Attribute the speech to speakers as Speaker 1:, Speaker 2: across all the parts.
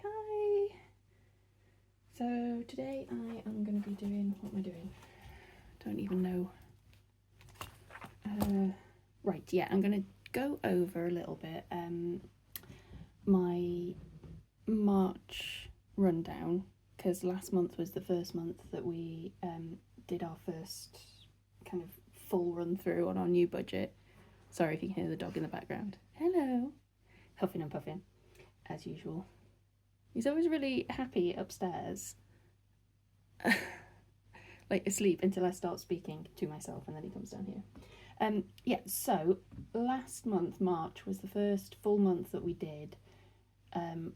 Speaker 1: Hi. So today I am going to be doing, what am I doing? Don't even know. Right, yeah, I'm going to go over a little bit my March rundown, because last month was the first month that we did our first kind of full run through on our new budget. Sorry if you can hear the dog in the background. Hello. Huffing and puffing, as usual. He's always really happy upstairs, like asleep until I start speaking to myself, and then he comes down here. Yeah, so last month, March, was the first full month that we did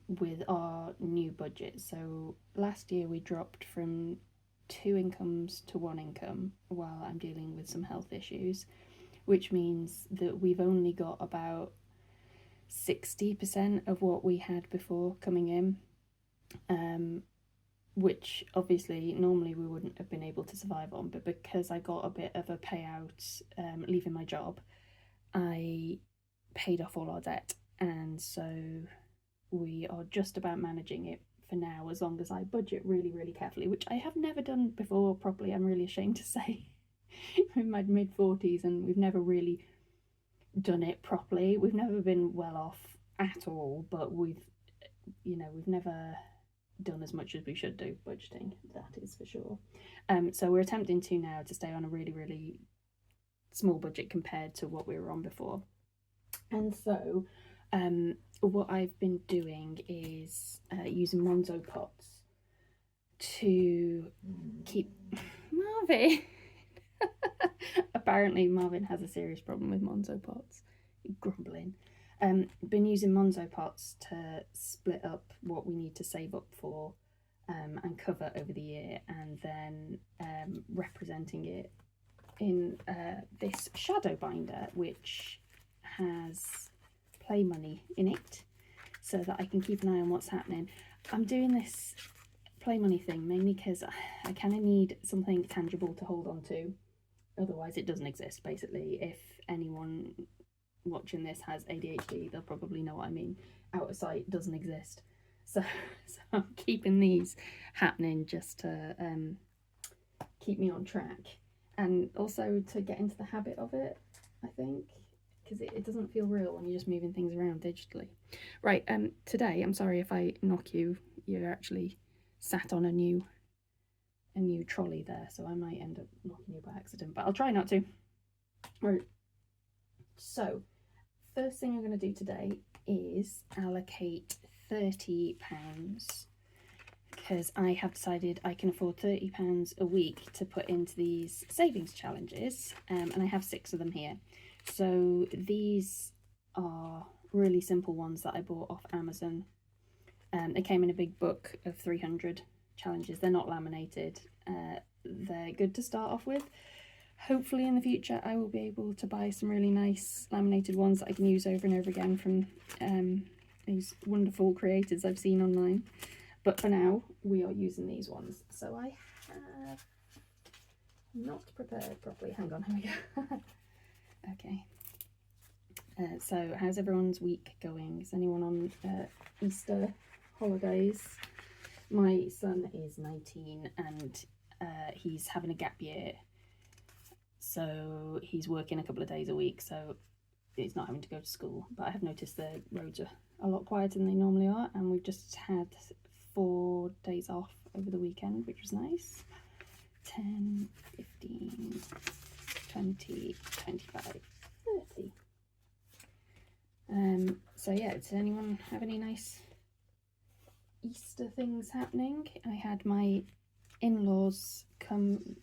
Speaker 1: with our new budget. So last year we dropped from 2 incomes to 1 income while I'm dealing with some health issues, which means that we've only got about 60% of what we had before coming in, which obviously normally we wouldn't have been able to survive on, but because I got a bit of a payout leaving my job, I paid off all our debt, and so we are just about managing it for now, as long as I budget really carefully, which I have never done before properly. I'm really ashamed to say. I'm in my mid-40s and we've never really done it properly. We've never been well off at all, but we've never done as much as we should do budgeting, that is for sure. So we're attempting to now to stay on a really small budget compared to what we were on before. And so what I've been doing is using Monzo pots to keep Marvin. Apparently Marvin has a serious problem with Monzo pots. Grumbling. Been using Monzo pots to split up what we need to save up for and cover over the year, and then representing it in this shadow binder, which has play money in it, so that I can keep an eye on what's happening. I'm doing this play money thing mainly because I kind of need something tangible to hold on to. Otherwise it doesn't exist, basically. If anyone watching this has ADHD, they'll probably know what I mean. Out of sight doesn't exist. So I'm keeping these happening just to keep me on track, and also to get into the habit of it, I think, because it doesn't feel real when you're just moving things around digitally. Right, today, I'm sorry if I knock you, you're actually sat on a new trolley there, so I might end up knocking you by accident, but I'll try not to. Right, so first thing I'm going to do today is allocate £30, because I have decided I can afford £30 a week to put into these savings challenges, and I have 6 of them here. So these are really simple ones that I bought off Amazon. They came in a big book of 300 challenges. They're not laminated. They're good to start off with. Hopefully in the future I will be able to buy some really nice laminated ones that I can use over and over again from these wonderful creators I've seen online. But for now, we are using these ones. So I have not prepared properly. Hang on, here we go. Okay. So how's everyone's week going? Is anyone on Easter holidays? My son is 19 and he's having a gap year. So he's working a couple of days a week, so he's not having to go to school. But I have noticed the roads are a lot quieter than they normally are, and we've just had 4 days off over the weekend, which was nice. 10, 15, 20, 25, 30. So yeah, does anyone have any nice Easter things happening? I had my in-laws come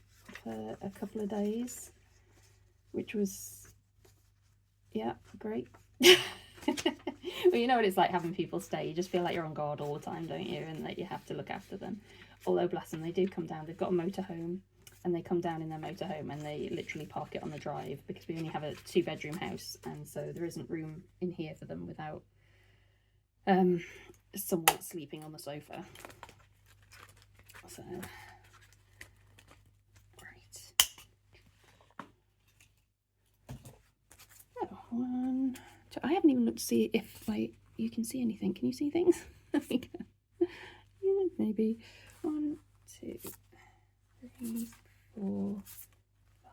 Speaker 1: for a couple of days, which was, yeah, great. Well, you know what it's like having people stay. You just feel like you're on guard all the time, don't you? And that you have to look after them. Although, bless them, they do come down. They've got a motorhome, and they come down in their motorhome and they literally park it on the drive, because we only have a 2-bedroom house, and so there isn't room in here for them without someone sleeping on the sofa. So, right. Oh, 1, 2. I haven't even looked to see if you can see anything. Can you see things? There we go. maybe. 1, 2, 3, 4, 5,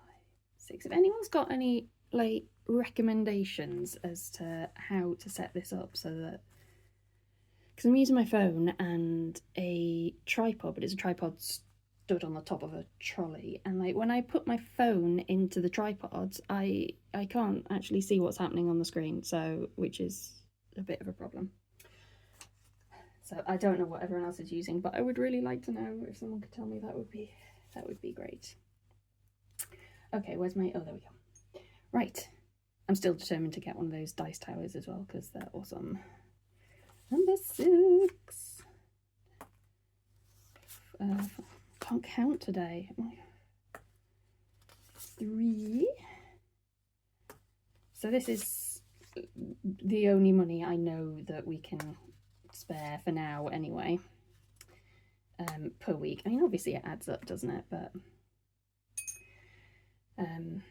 Speaker 1: 6. If anyone's got any like recommendations as to how to set this up so that, because I'm using my phone and a tripod, but it's a tripod stood on the top of a trolley, and like when I put my phone into the tripod, I can't actually see what's happening on the screen, so which is a bit of a problem. So I don't know what everyone else is using, but I would really like to know. If someone could tell me, that would be great. Okay, where's my, oh, there we go. Right, I'm still determined to get one of those dice towers as well because they're awesome. Number 6. Can't count today. 3. So this is the only money I know that we can spare for now anyway, per week. I mean, obviously it adds up, doesn't it? But and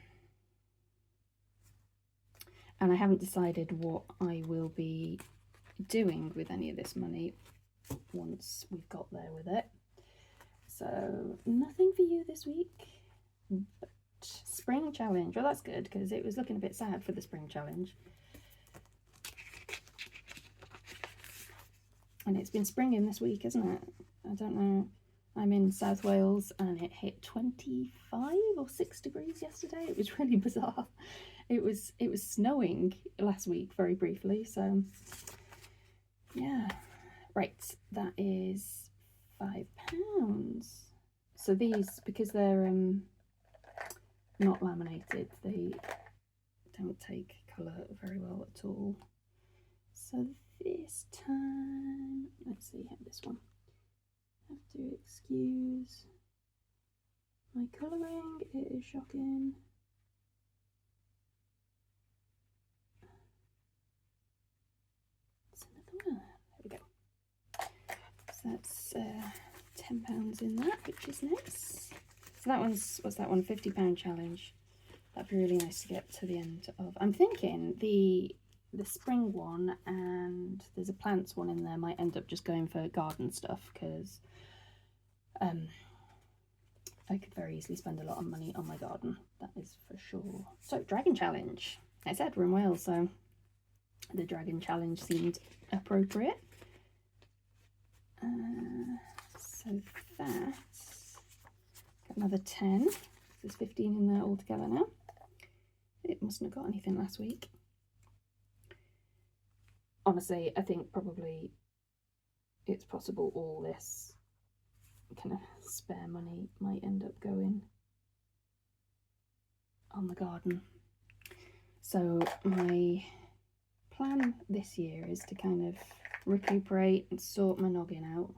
Speaker 1: I haven't decided what I will be doing with any of this money once we've got there with it. So nothing for you this week, but spring challenge. Well, that's good because it was looking a bit sad for the spring challenge. And it's been springing this week, isn't it? I don't know. I'm in South Wales and it hit 25 or 6 degrees yesterday. It was really bizarre. It was snowing last week very briefly, so yeah. Right, that is £5. So these, because they're not laminated, they don't take colour very well at all. So this time, let's see how this one. Have to excuse my colouring, it is shocking. It's another one. There we go. So that's £10 in that, which is nice. So that one's, what's that one? £50 challenge. That'd be really nice to get to the end of. I'm thinking the spring one and there's a plants one in there might end up just going for garden stuff because I could very easily spend a lot of money on my garden, that is for sure. So dragon challenge. I said we're in Wales, so the dragon challenge seemed appropriate. So that's got another 10. There's 15 in there altogether now. It mustn't have got anything last week. Honestly, I think probably it's possible all this kind of spare money might end up going on the garden. So my plan this year is to kind of recuperate and sort my noggin out,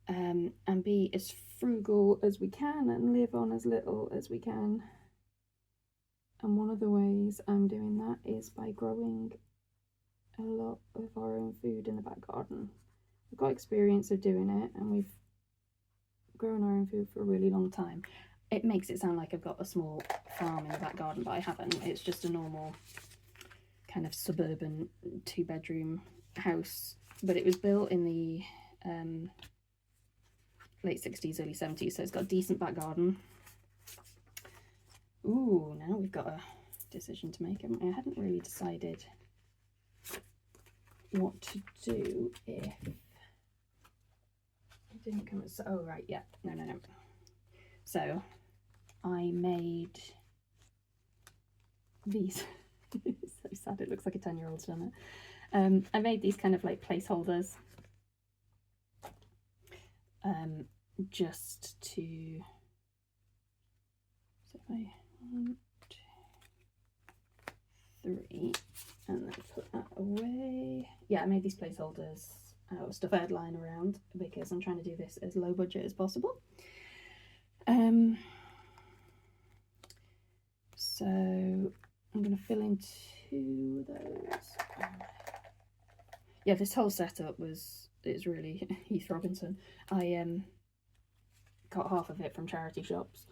Speaker 1: and be as frugal as we can and live on as little as we can. And one of the ways I'm doing that is by growing a lot of our own food in the back garden. We've got experience of doing it and we've grown our own food for a really long time. It makes it sound like I've got a small farm in the back garden, but I haven't. It's just a normal kind of suburban 2-bedroom house, but it was built in the late 60s, early 70s, so it's got a decent back garden. Ooh, now we've got a decision to make, haven't we? I hadn't really decided what to do if it didn't come as, oh right, yeah, no. So I made these, it's so sad, it looks like a 10-year-old's done it. I made these kind of like placeholders, just to, so if I, 1, 2, 3, and then put that away. Yeah, I made these placeholders out of stuff I had lying around because I'm trying to do this as low budget as possible. So I'm going to fill in 2 of those. Yeah, this whole setup is really Heath Robinson. I got half of it from charity shops,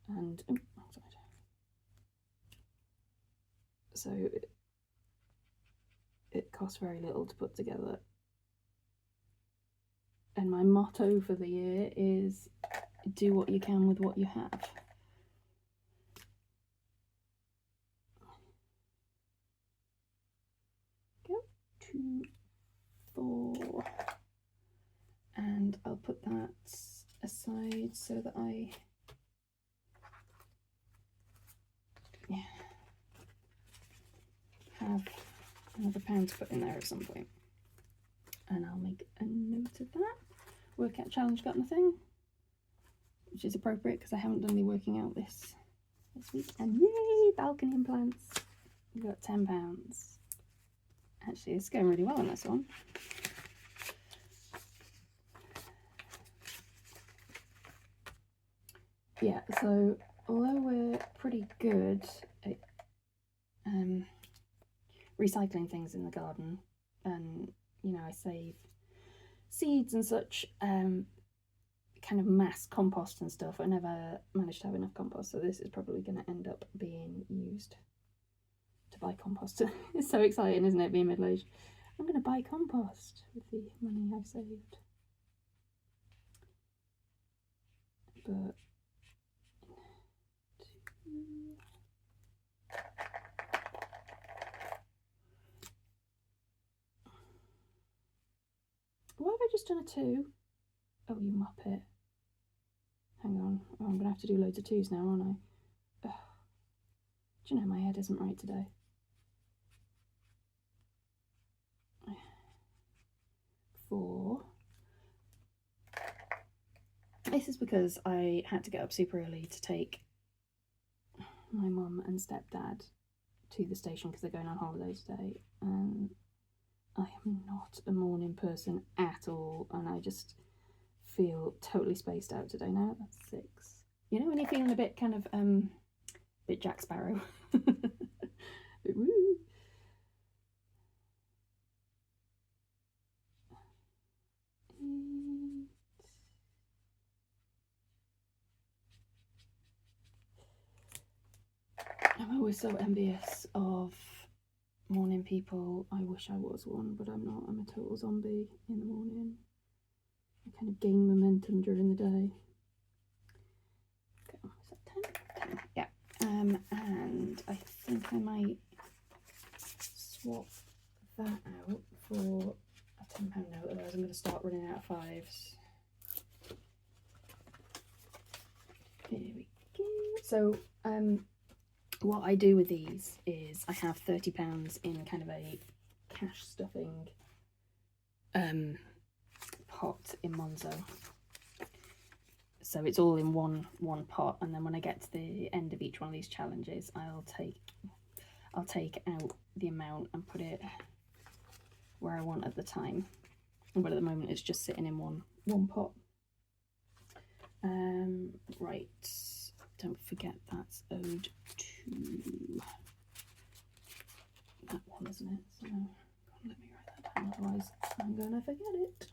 Speaker 1: and so it costs very little to put together. And my motto for the year is do what you can with what you have. Go 2, 4, and I'll put that aside so that I have another pound to put in there at some point. And I'll make a note of that. Workout challenge got nothing, which is appropriate because I haven't done any working out this week. And yay, balcony implants! We got £10. Actually, it's going really well on this one. Yeah, so although we're pretty good at recycling things in the garden, and you know, I save seeds and such, kind of mass compost and stuff, I never managed to have enough compost, so this is probably going to end up being used to buy compost. It's so exciting, isn't it, being middle-aged? I'm going to buy compost with the money I've saved. But why have I just done a 2? Oh, you muppet. Hang on. Oh, I'm going to have to do loads of 2s now, aren't I? Ugh. Do you know, my head isn't right today. 4. This is because I had to get up super early to take my mum and stepdad to the station because they're going on holiday today, and I am not a morning person at all, and I just feel totally spaced out today. Now that's 6. You know when you're feeling a bit kind of bit Jack Sparrow. Bit woo. I'm always so envious of morning people. I wish I was one, but I'm not. I'm a total zombie in the morning. I kind of gain momentum during the day. Okay, is that 10? 10, yeah. And I think I might swap that out for a £10 note, otherwise I'm going to start running out of 5s. There we go. So, what I do with these is I have £30 in kind of a cash stuffing pot in Monzo. So it's all in one pot, and then when I get to the end of each one of these challenges, I'll take out the amount and put it where I want at the time. But at the moment it's just sitting in one pot. Right. Don't forget that's owed to that one, isn't it? So let me write that down, otherwise I'm going to forget it.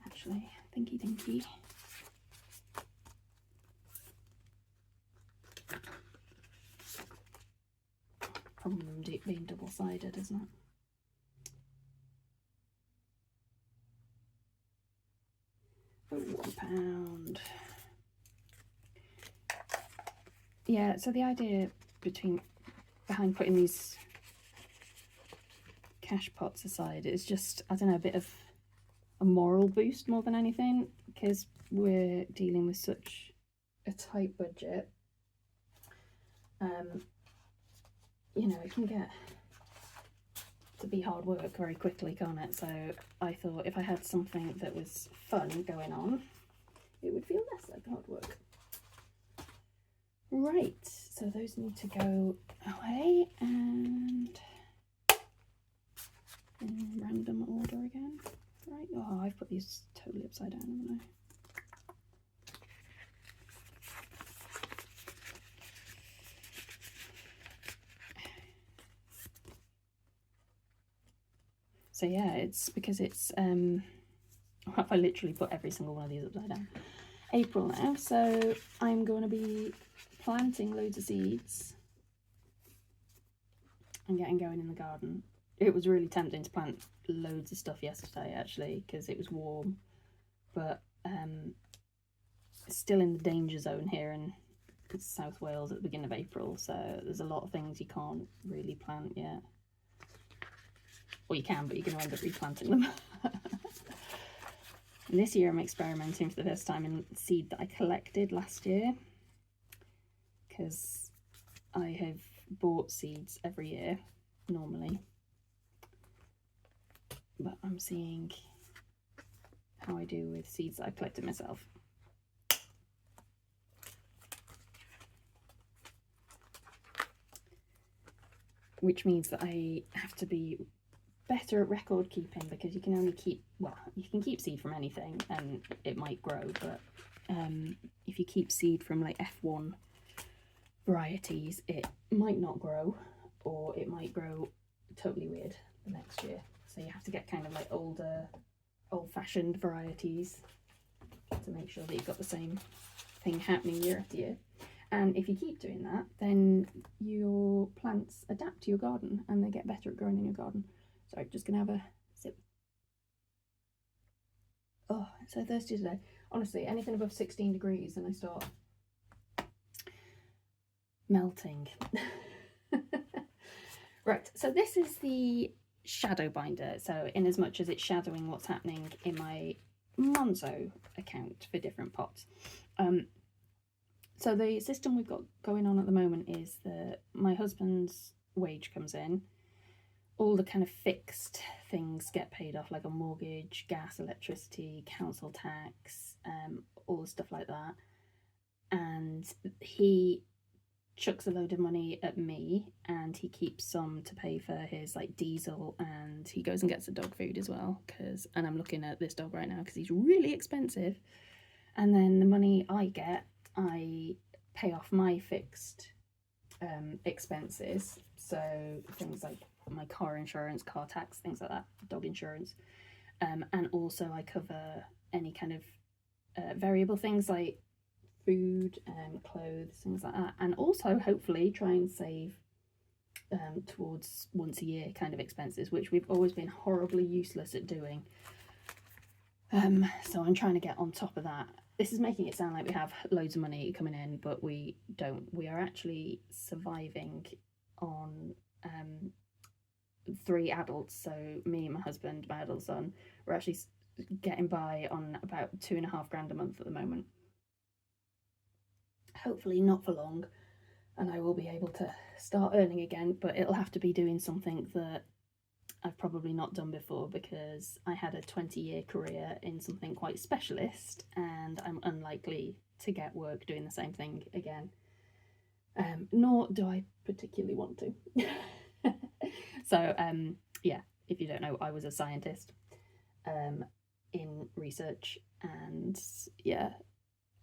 Speaker 1: Actually, thinky dinky. Problem being double-sided, isn't it? £1. Yeah, so the idea behind putting these cash pots aside is just, I don't know, a bit of a moral boost more than anything, because we're dealing with such a tight budget. You know, it can get to be hard work very quickly, can't it? So I thought if I had something that was fun going on, it would feel less like hard work. Right, so those need to go away, and in random order again. Right, oh, I've put these totally upside down, haven't I? So yeah, it's because it's I literally put every single one of these upside down. April now, so I'm going to be planting loads of seeds and getting going in the garden. It was really tempting to plant loads of stuff yesterday, actually, because it was warm, but still in the danger zone here in South Wales at the beginning of April, so there's a lot of things you can't really plant yet. Well, you can, but you're going to end up replanting them. And this year I'm experimenting for the first time in seed that I collected last year, because I have bought seeds every year normally, but I'm seeing how I do with seeds that I've collected myself. Which means that I have to be better at record keeping, because you can only keep, well, you can keep seed from anything and it might grow, but if you keep seed from like F1 varieties, it might not grow, or it might grow totally weird the next year. So you have to get kind of like older, old-fashioned varieties to make sure that you've got the same thing happening year after year. And if you keep doing that, then your plants adapt to your garden and they get better at growing in your garden. So I'm just gonna have a sip. Oh, it's so thirsty today. Honestly, anything above 16 degrees and I start melting. Right, so this is the shadow binder. So in as much as it's shadowing what's happening in my Monzo account for different pots. So the system we've got going on at the moment is that my husband's wage comes in, all the kind of fixed things get paid off, like a mortgage, gas, electricity, council tax, all the stuff like that. And he chucks a load of money at me, and he keeps some to pay for his like diesel, and he goes and gets the dog food as well, and I'm looking at this dog right now because he's really expensive. And then the money I get, I pay off my fixed expenses, so things like my car insurance, car tax, things like that, dog insurance, and also I cover any kind of variable things like food and clothes, things like that, and also hopefully try and save towards once a year kind of expenses, which we've always been horribly useless at doing. So I'm trying to get on top of that. This is making it sound like we have loads of money coming in, but we don't. We are actually surviving on 3 adults. So me, my husband, my adult son, we're actually getting by on about £2,500 a month at the moment. Hopefully not for long, and I will be able to start earning again, but it'll have to be doing something that I've probably not done before, because I had a 20-year career in something quite specialist and I'm unlikely to get work doing the same thing again, nor do I particularly want to. So yeah, if you don't know, I was a scientist in research, and yeah,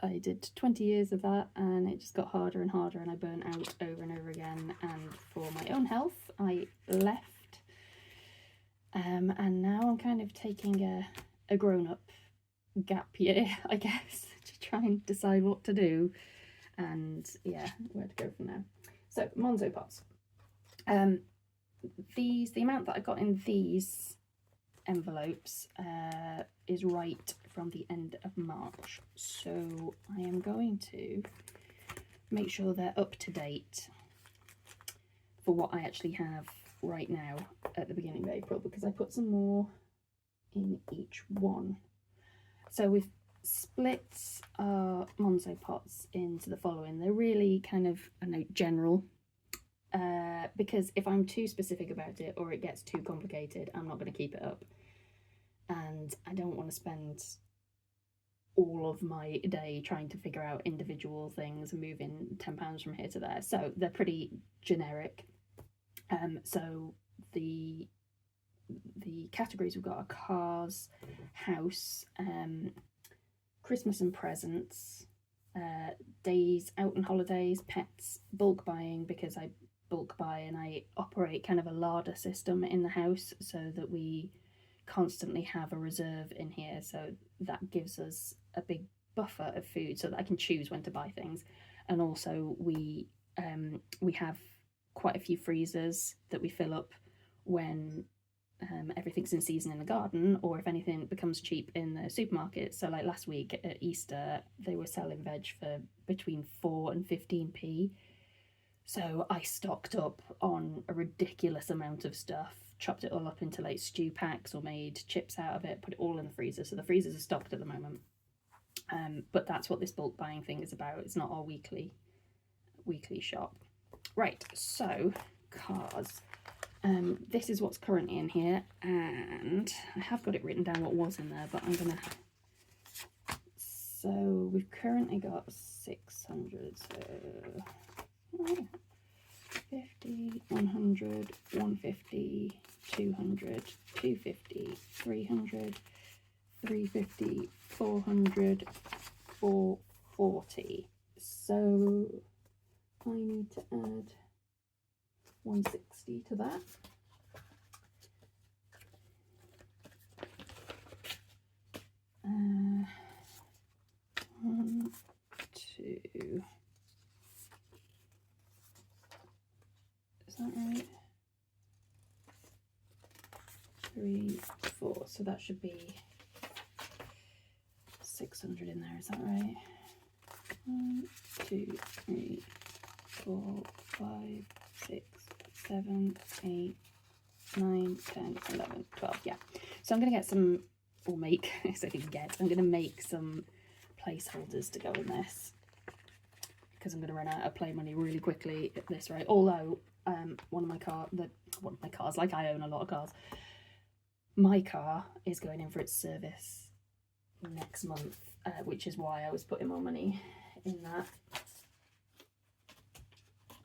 Speaker 1: I did 20 years of that, and it just got harder and harder, and I burnt out over and over again, and for my own health I left. And now I'm kind of taking a grown-up gap year, I guess, to try and decide what to do, and yeah, where to go from there. So Monzo pots. The amount that I got in these envelopes is right from the end of March, so I am going to make sure they're up to date for what I actually have right now at the beginning of April, because I put some more in each one. So we've split our Monzo pots into the following. They're really kind of, I know, general, because if I'm too specific about it or it gets too complicated, I'm not going to keep it up, and I don't want to spend all of my day trying to figure out individual things and moving £10 from here to there. So they're pretty generic. So the categories we've got are cars, house, Christmas and presents, days out on holidays, pets, bulk buying, because I bulk buy and I operate kind of a larder system in the house, so that we constantly have a reserve in here, so that gives us a big buffer of food so that I can choose when to buy things. And also we have quite a few freezers that we fill up when everything's in season in the garden, or if anything becomes cheap in the supermarket. So like last week at Easter, they were selling veg for between 4 and 15p. So I stocked up on a ridiculous amount of stuff, chopped it all up into like stew packs or made chips out of it, put it all in the freezer. So the freezers are stocked at the moment. But that's what this bulk buying thing is about. It's not our weekly shop. Right, so cars. This is what's currently in here, and I have got it written down what was in there, but I'm gonna. So we've currently got 600. So 50, 100, 150, 200, 250, 300, 350, 400, 440. So I need to add 160 to that. One, two. Is that right? 3, 4. So that should be 600 in there. Is that right? 1, 2, 3, 4, 5, 6, 7, 8, 9, 10, 11, 12. Yeah. So I'm going to get some, or make, so I'm going to make some placeholders to go in this, because I'm going to run out of play money really quickly at this rate. Although one of my cars, like I own a lot of cars, my car is going in for its service next month, which is why I was putting more money in that.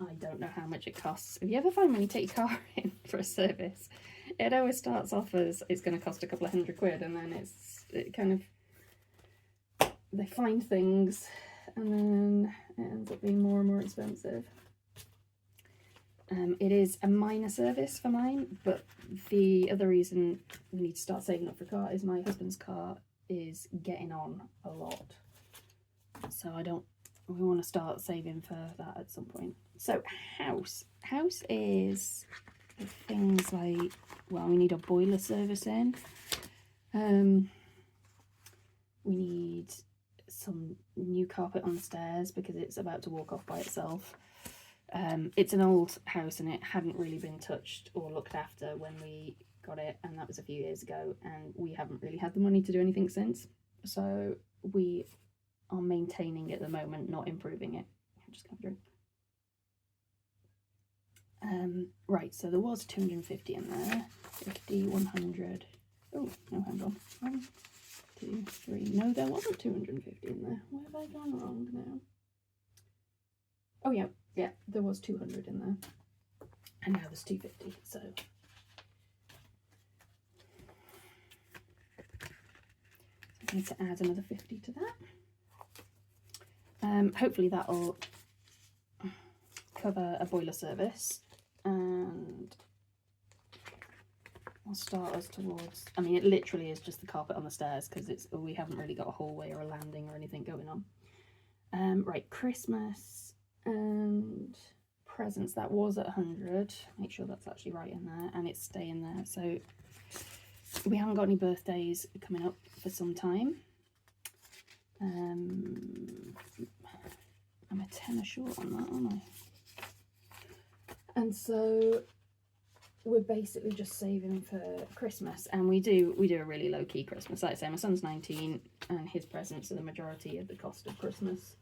Speaker 1: I don't know how much it costs. If you ever find when you take your car in for a service, it always starts off as it's going to cost a couple of £100, and then it kind of, they find things, and then it ends up being more and more expensive. It is a minor service for mine, but the other reason we need to start saving up for a car is my husband's car is getting on a lot. So we want to start saving for that at some point. So house is things like, well, we need a boiler service in. We need some new carpet on the stairs because it's about to walk off by itself. It's an old house and it hadn't really been touched or looked after when we got it, and that was a few years ago, and we haven't really had the money to do anything since. So we are maintaining it at the moment, not improving it. I'm just going to drink. Right, so there was 250 in there. 50, 100. Oh, no, hang on. 1, 2, 3. No, there wasn't 250 in there. Where have I gone wrong now? Oh, yeah, there was 200 in there. And now there's 250, so. I need to add another 50 to that. Hopefully that'll cover a boiler service, and I'll start us towards, I mean, it literally is just the carpet on the stairs because we haven't really got a hallway or a landing or anything going on. Right, Christmas and presents, that was at 100. Make sure that's actually right in there, and it's staying there. So we haven't got any birthdays coming up for some time. I'm a tenner short on that, aren't I? And so we're basically just saving for Christmas, and we do a really low-key Christmas. Like I say, my son's 19 and his presents are the majority of the cost of Christmas.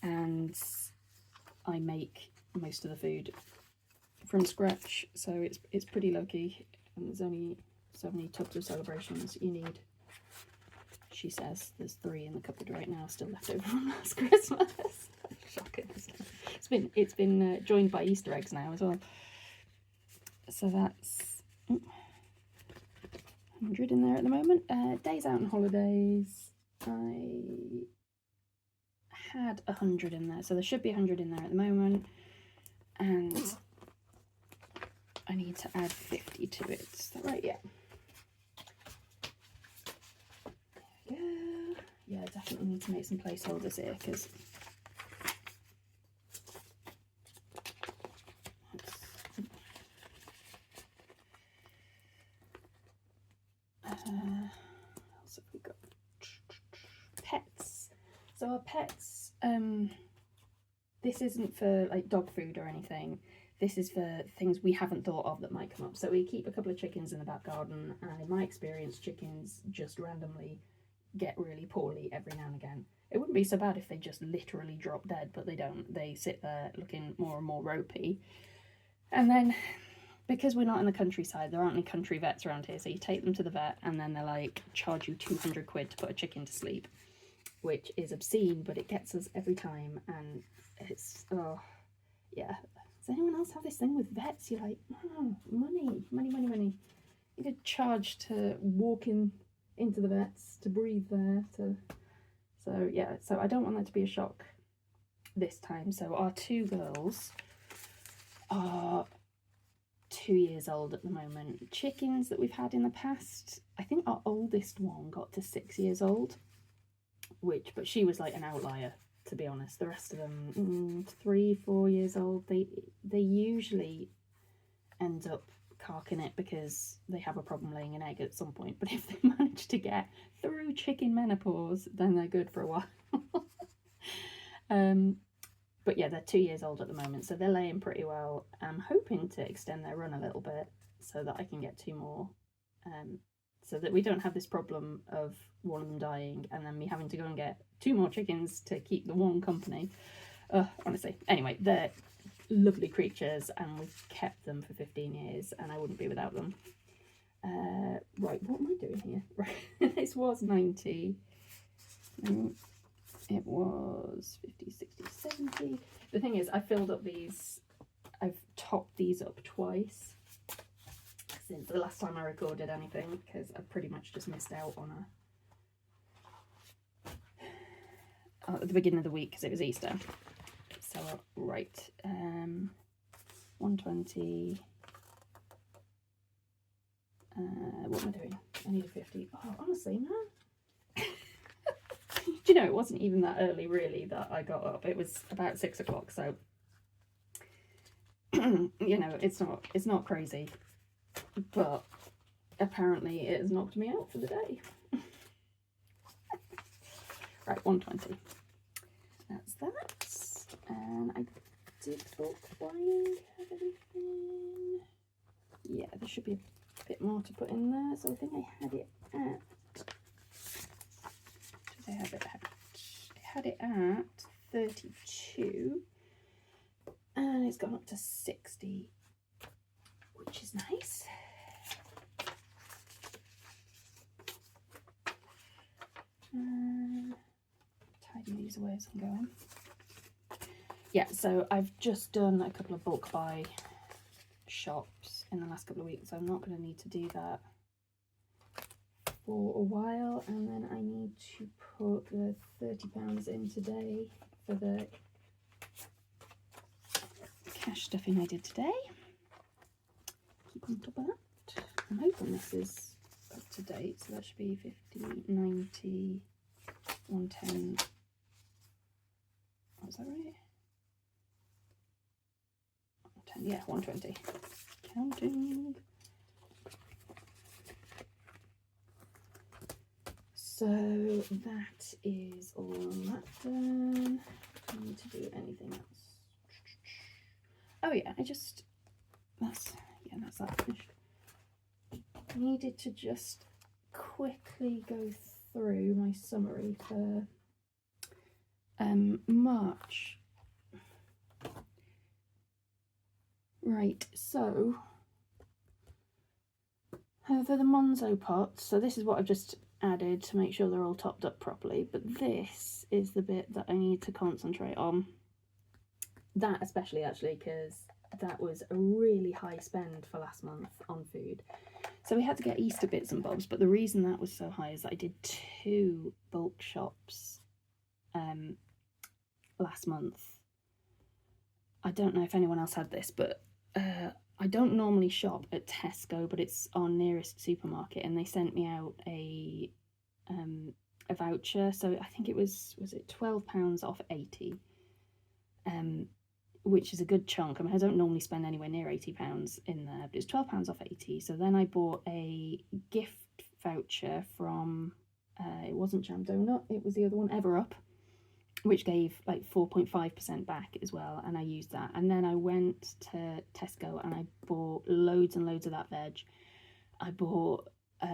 Speaker 1: And I make most of the food from scratch, so it's pretty low-key, and there's only so many tubs of celebrations you need. She says there's 3 in the cupboard right now, still left over from last Christmas. Shocking. It's been joined by Easter eggs now as well. So that's 100 in there at the moment. Days out and holidays, I had 100 in there, so there should be 100 in there at the moment, and I need to add 50 to it. Is that right? Yeah. There we go. Yeah, definitely need to make some placeholders here because else have we got? Pets. So our pets, this isn't for like dog food or anything. This is for things we haven't thought of that might come up. So we keep a couple of chickens in the back garden, and in my experience, chickens just randomly get really poorly every now and again. It wouldn't be so bad if they just literally drop dead, but they don't. They sit there looking more and more ropey. And then, because we're not in the countryside, there aren't any country vets around here, so you take them to the vet and then they're like, charge you 200 quid to put a chicken to sleep, which is obscene, but it gets us every time. And it's, oh, yeah. Does anyone else have this thing with vets? You're like, oh, money. You get charged to walk into the vets, to breathe there, to... So, yeah, so I don't want that to be a shock this time. So our two girls are 2 years old at the moment. Chickens that we've had in the past, I think our oldest one got to 6 years old, but she was like an outlier, to be honest. The rest of them, 3-4 years old. They usually end up carking it because they have a problem laying an egg at some point. But if they manage to get through chicken menopause, then they're good for a while. But yeah, they're 2 years old at the moment, so they're laying pretty well. I'm hoping to extend their run a little bit so that I can get 2 more, so that we don't have this problem of one of them dying and then me having to go and get 2 more chickens to keep the one company. Honestly. Anyway, they're lovely creatures and we've kept them for 15 years and I wouldn't be without them. Right, what am I doing here? Right, this was 90. It was 50, 60, 70. The thing is, I filled up these, I've topped these up twice since the last time I recorded anything, because I pretty much just missed out on at the beginning of the week because it was Easter. So, right, 120. What am I doing? I need a 50. Oh, honestly, man. Do you know, it wasn't even that early really that I got up. It was about 6 o'clock, so you know, it's not crazy, but apparently it has knocked me out for the day. Right, 120. That's that. And I did bulk buying have anything. Yeah, there should be a bit more to put in there. So I think I had it at, I had it at 32 and it's gone up to 60, which is nice. Tidy these away as I'm going. Yeah, so I've just done a couple of bulk buy shops in the last couple of weeks, so I'm not going to need to do that for a while. And then I need to put the £30 in today for the cash stuffing I did today. Keep on top of that. I'm hoping this is up to date, so that should be 50, 90, 110. Was that right? 110, yeah, 120. Counting. So that is all that done. I need to do anything else. Oh yeah, that's that finished. I needed to just quickly go through my summary for March. Right, so for the Monzo pots, so this is what I've just added to make sure they're all topped up properly, but this is the bit that I need to concentrate on. That especially, actually, because that was a really high spend for last month on food. So we had to get Easter bits and bobs, but the reason that was so high is that I did 2 bulk shops last month. I don't know if anyone else had this, but I don't normally shop at Tesco, but it's our nearest supermarket, and they sent me out a voucher. So I think it was it £12 off 80, which is a good chunk. I mean, I don't normally spend anywhere near £80 in there, but it's £12 off 80. So then I bought a gift voucher from It wasn't Jam Donut, it was the other one, Ever Up, which gave like 4.5% back as well, and I used that. And then I went to Tesco and I bought loads and loads of that veg. I bought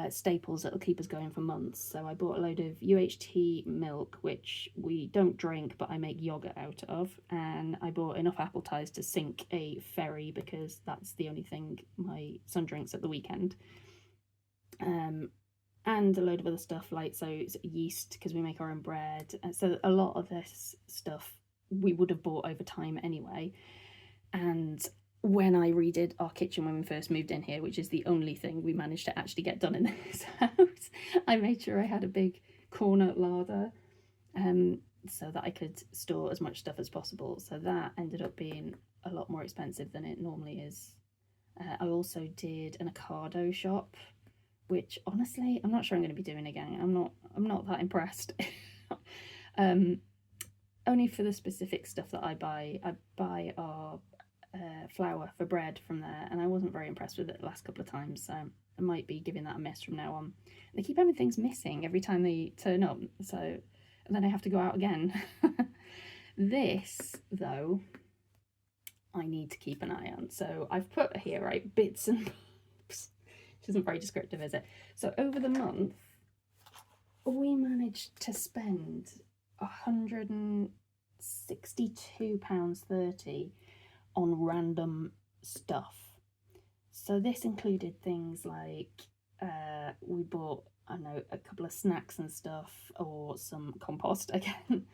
Speaker 1: staples that'll keep us going for months. So I bought a load of UHT milk, which we don't drink, but I make yogurt out of. And I bought enough apple ties to sink a ferry because that's the only thing my son drinks at the weekend. And a load of other stuff like yeast because we make our own bread. So a lot of this stuff we would have bought over time anyway. And when I redid our kitchen when we first moved in here, which is the only thing we managed to actually get done in this house, I made sure I had a big corner larder so that I could store as much stuff as possible. So that ended up being a lot more expensive than it normally is. I also did an Ocado shop, which honestly I'm not sure I'm going to be doing again. I'm not that impressed. Only for the specific stuff that I buy. I buy our flour for bread from there, and I wasn't very impressed with it the last couple of times, so I might be giving that a miss from now on. They keep having things missing every time they turn up, so and then I have to go out again. This though I need to keep an eye on, so I've put here, right, bits and bobs, which isn't very descriptive, is it? So over the month we managed to spend £162.30 on random stuff. So this included things like we bought, I don't know, a couple of snacks and stuff, or some compost again.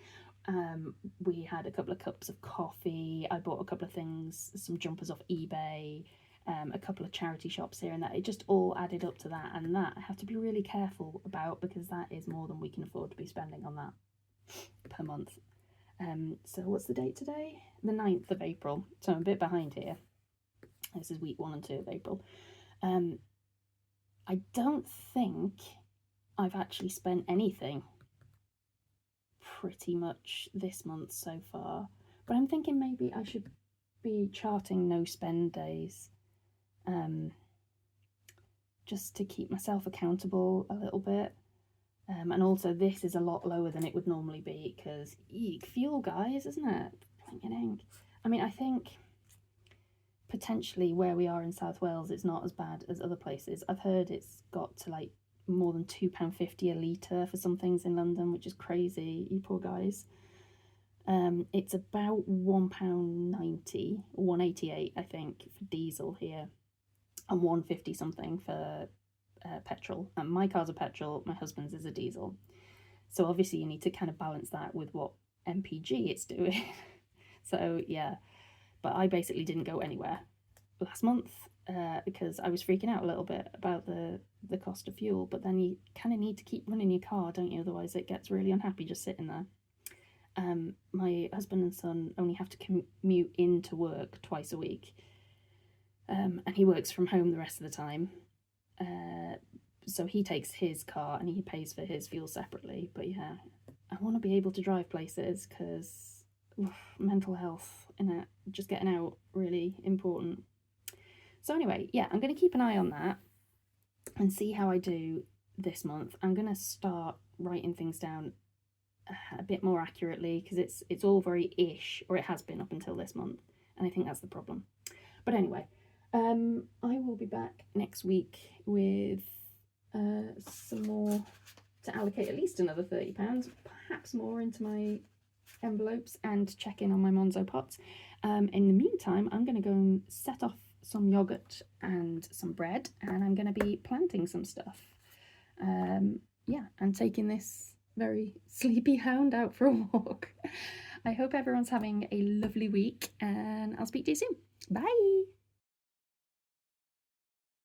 Speaker 1: We had a couple of cups of coffee. I bought a couple of things, some jumpers off eBay, a couple of charity shops here and that. It just all added up to that, and that I have to be really careful about because that is more than we can afford to be spending on that per month. So what's the date today? The 9th of April. So I'm a bit behind here. This is week 1 and 2 of April. I don't think I've actually spent anything pretty much this month so far, but I'm thinking maybe I should be charting no spend days, just to keep myself accountable a little bit. And also this is a lot lower than it would normally be because fuel, guys, isn't it? I mean, I think potentially where we are in South Wales it's not as bad as other places. I've heard it's got to like more than £2.50 a litre for some things in London, which is crazy, you poor guys. It's about £1.90, £1.88 I think for diesel here, and £1.50 something for petrol. And my car's a petrol, my husband's is a diesel, so obviously you need to kind of balance that with what MPG it's doing. So yeah, but I basically didn't go anywhere last month because I was freaking out a little bit about the cost of fuel. But then you kind of need to keep running your car, don't you? Otherwise it gets really unhappy just sitting there. My husband and son only have to commute into work twice a week, and he works from home the rest of the time. So he takes his car and he pays for his fuel separately. But yeah, I want to be able to drive places because mental health, innit? Just getting out, really important. So anyway, yeah, I'm going to keep an eye on that and see how I do this month. I'm going to start writing things down a bit more accurately because it's all very ish, or it has been up until this month, and I think that's the problem. But anyway, I will be back next week with some more to allocate, at least another £30, perhaps more, into my envelopes and check in on my Monzo pots. In the meantime, I'm going to go and set off some yogurt and some bread, and I'm going to be planting some stuff. Yeah, and taking this very sleepy hound out for a walk. I hope everyone's having a lovely week, and I'll speak to you soon. Bye!